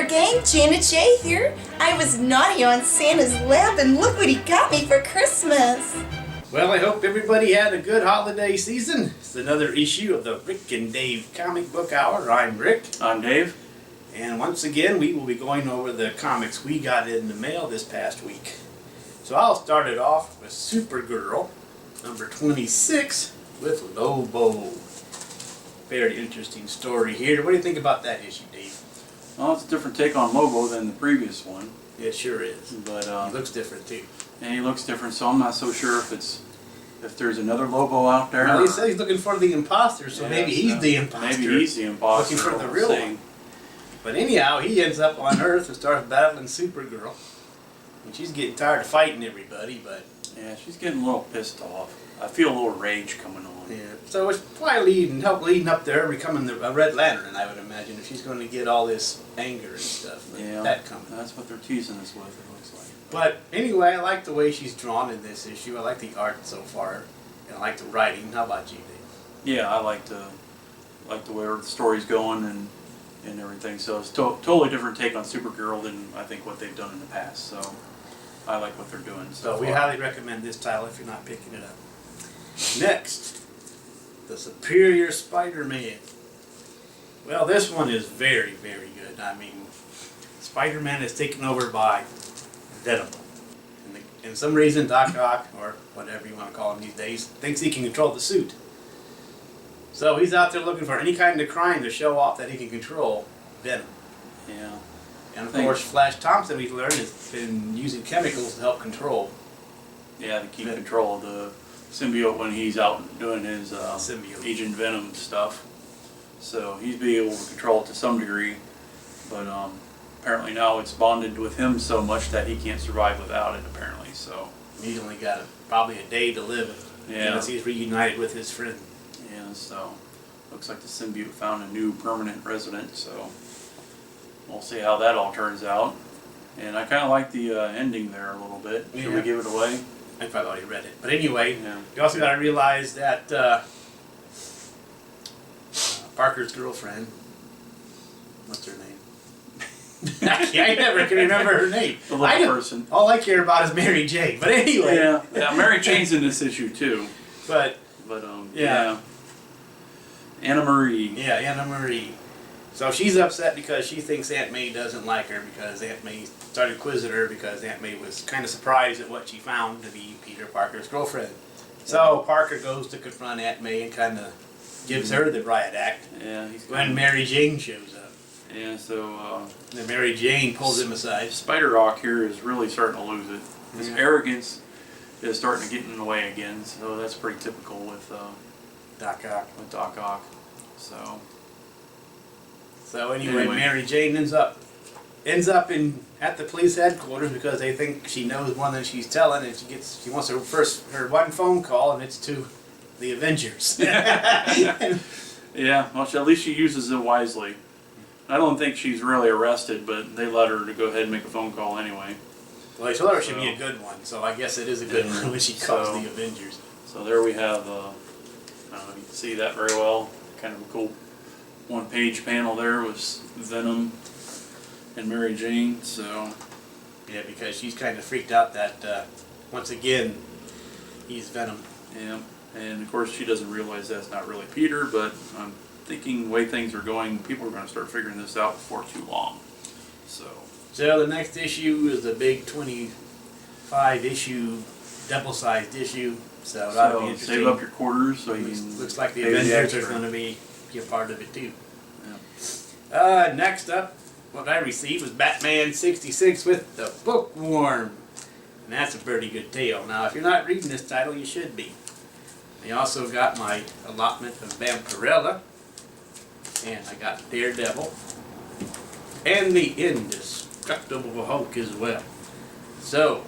there, gang. Janet J here. I was naughty on Santa's lap, and look what he got me for Christmas. Well, I hope everybody had a good holiday season. It's another issue of the Rick and Dave Comic Book Hour. I'm Rick. I'm Dave. And once again, we will be going over the comics we got in the mail this past week. So I'll start it off with Supergirl, number 26, with Lobo. Very interesting story here. What do you think about that issue, Dave? Well, it's a different take on Lobo than the previous one. It sure is. But he looks different too. And he looks different, so I'm not so sure if there's another Lobo out there. Well, he said he's looking for the imposter, so yeah, maybe he's the imposter. Maybe he's the imposter. Looking for the real one. But anyhow, he ends up on Earth and starts battling Supergirl. And she's getting tired of fighting everybody, but... Yeah, she's getting a little pissed off. I feel a little rage coming on. Yeah, so it's probably leading up to her becoming a Red Lantern, I would imagine, if she's going to get all this anger and stuff. Yeah, that coming. That's what they're teasing us with, it looks like. But anyway, I like the way she's drawn in this issue. I like the art so far. And I like the writing. How about you, Dave? Yeah, I like the way the story's going and everything. So it's totally different take on Supergirl than I think what they've done in the past. So I like what they're doing. So we highly recommend this title if you're not picking it up. Next, the Superior Spider-Man. Well, this one is very, very good. I mean, Spider-Man is taken over by Venom. And some reason Doc Ock, or whatever you want to call him these days, thinks he can control the suit. So he's out there looking for any kind of crime to show off that he can control Venom. Yeah. And of course, Flash Thompson, we've learned, has been using chemicals to help control. Yeah, to keep control of the symbiote when he's out doing his Agent Venom stuff. So he's being able to control it to some degree, but apparently now it's bonded with him so much that he can't survive without it, apparently. So he's only got probably a day to live unless he's reunited with his friend. Yeah, so looks like the symbiote found a new permanent resident, so we'll see how that all turns out. And I kind of like the ending there a little bit. Should we give it away? I probably already read it. But anyway, you also got to realize that Parker's girlfriend, what's her name? I never can remember her name. The little person. All I care about is Mary Jane. But anyway. Yeah, Mary Jane's in this issue too. But yeah. Anna Marie. Yeah, Anna Marie. So she's upset because she thinks Aunt May doesn't like her because Aunt May started quizzing her because Aunt May was kind of surprised at what she found to be Peter Parker's girlfriend. So Parker goes to confront Aunt May and kind of gives her the riot act. Yeah. When Mary Jane shows up. Yeah, so... then Mary Jane pulls him aside. Spider-Rock here is really starting to lose it. His arrogance is starting to get in the way again, so that's pretty typical with Doc Ock. So anyway, Mary Jane ends up at the police headquarters because they think she knows more than she's telling, and she wants her one phone call, and it's to the Avengers. Yeah, well, at least she uses it wisely. I don't think she's really arrested, but they let her to go ahead and make a phone call anyway. Well, they told her it should be a good one, so I guess it is a good one when she calls the Avengers. So there we have, I don't know if you can see that very well, kind of a cool one-page panel there with Venom and Mary Jane, so... Yeah, because she's kind of freaked out that, once again, he's Venom. Yeah, and of course she doesn't realize that's not really Peter, but I'm thinking the way things are going, people are going to start figuring this out before too long. So the next issue is a big 25-issue, double-sized issue, so that'll be interesting. Save up your quarters so you can... Looks like the Avengers are going to be a part of it too. Yeah. Next up, what I received was Batman 66 with the Bookworm. And that's a pretty good tale. Now, if you're not reading this title, you should be. I also got my allotment of Vampirella. And I got Daredevil. And the Indestructible Hulk as well. So,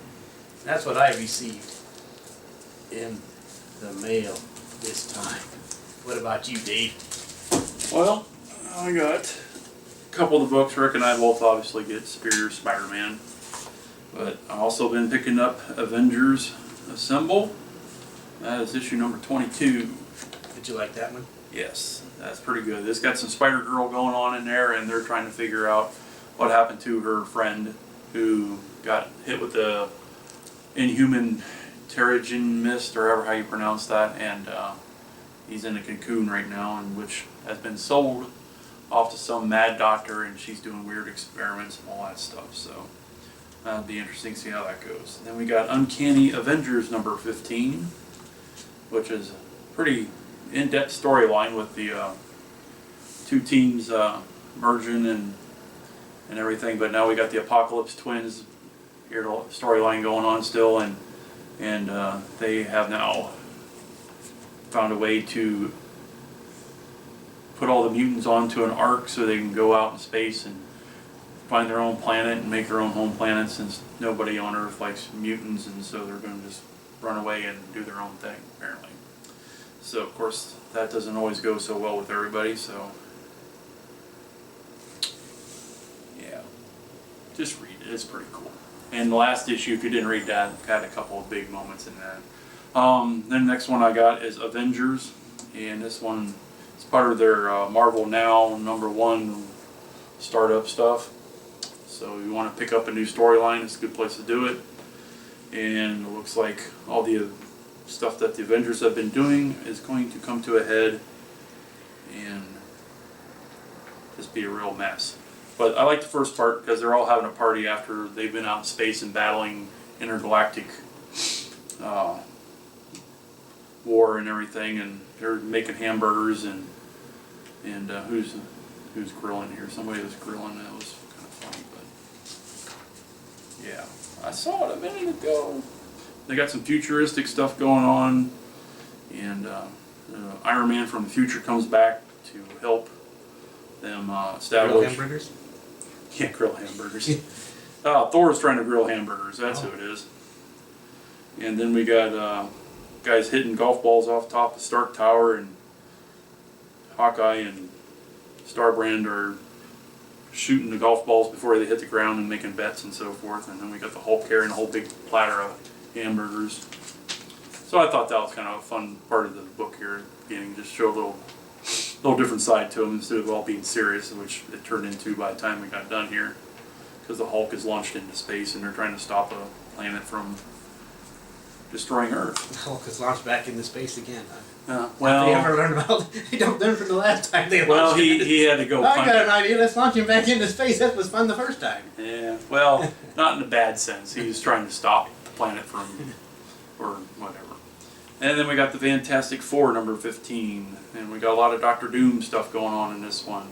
that's what I received in the mail this time. What about you, Dave? Well, I got a couple of the books. Rick and I both obviously get Superior Spider-Man. But I've also been picking up Avengers Assemble. That is issue number 22. Did you like that one? Yes, that's pretty good. This got some Spider-Girl going on in there, and they're trying to figure out what happened to her friend who got hit with the inhuman Terrigen mist, or however how you pronounce that, and he's in a cocoon right now, and which has been sold off to some mad doctor, and she's doing weird experiments and all that stuff. So that'll be interesting to see how that goes. And then we got Uncanny Avengers number 15, which is a pretty in-depth storyline with the two teams merging and everything. But now we got the Apocalypse Twins storyline going on still, and they have now found a way to put all the mutants onto an ark so they can go out in space and find their own planet and make their own home planet, since nobody on Earth likes mutants, and so they're going to just run away and do their own thing, apparently. So, of course, that doesn't always go so well with everybody, so yeah, just read it. It's pretty cool. And the last issue, if you didn't read that, had a couple of big moments in that. Then the next one I got is Avengers, and this one is part of their Marvel Now #1 startup stuff. So you want to pick up a new storyline, it's a good place to do it. And it looks like all the stuff that the Avengers have been doing is going to come to a head and just be a real mess. But I like the first part because they're all having a party after they've been out in space and battling intergalactic war and everything, and they're making hamburgers and who's grilling here? Somebody was grilling. That was kind of funny, but yeah, I saw it a minute ago. They got some futuristic stuff going on, and Iron Man from the future comes back to help them establish. Grill hamburgers? Can't grill hamburgers. Thor's trying to grill hamburgers. That's who it is. And then we got guys hitting golf balls off top of Stark Tower, and Hawkeye and Starbrand are shooting the golf balls before they hit the ground and making bets and so forth. And then we got the Hulk carrying a whole big platter of hamburgers. So I thought that was kind of a fun part of the book here at the beginning, just show a little different side to them instead of all being serious, which it turned into by the time we got done here, because the Hulk is launched into space and they're trying to stop a planet from destroying Earth. The Hulk is launched back into space again. Well, they ever learned about? They don't learn from the last time they launched. Well, he had to go. I got an idea. Let's launch him back into space. That was fun the first time. Yeah. Well, not in a bad sense. He was trying to stop the planet from, or whatever. And then we got the Fantastic Four number 15, and we got a lot of Doctor Doom stuff going on in this one.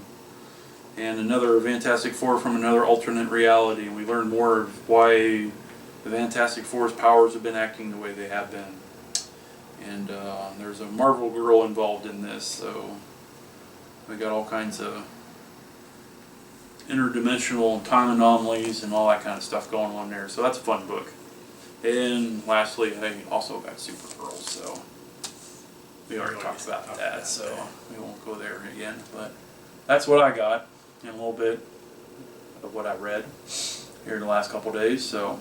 And another Fantastic Four from another alternate reality, and we learn more of why the Fantastic Four's powers have been acting the way they have been. And there's a Marvel girl involved in this, so we got all kinds of interdimensional time anomalies and all that kind of stuff going on there. So that's a fun book. And lastly, I also got Supergirl, so we already talked about that, so we won't go there again. But that's what I got, and a little bit of what I read here in the last couple days. So,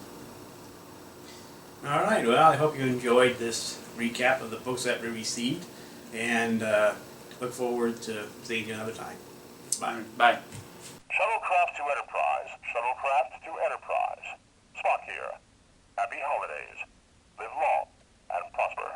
all right. Well, I hope you enjoyed this recap of the books that we received, and look forward to seeing you another time. Bye. Bye. Shuttlecraft to Enterprise. Shuttlecraft to Enterprise. Spock here. Happy holidays. Live long and prosper.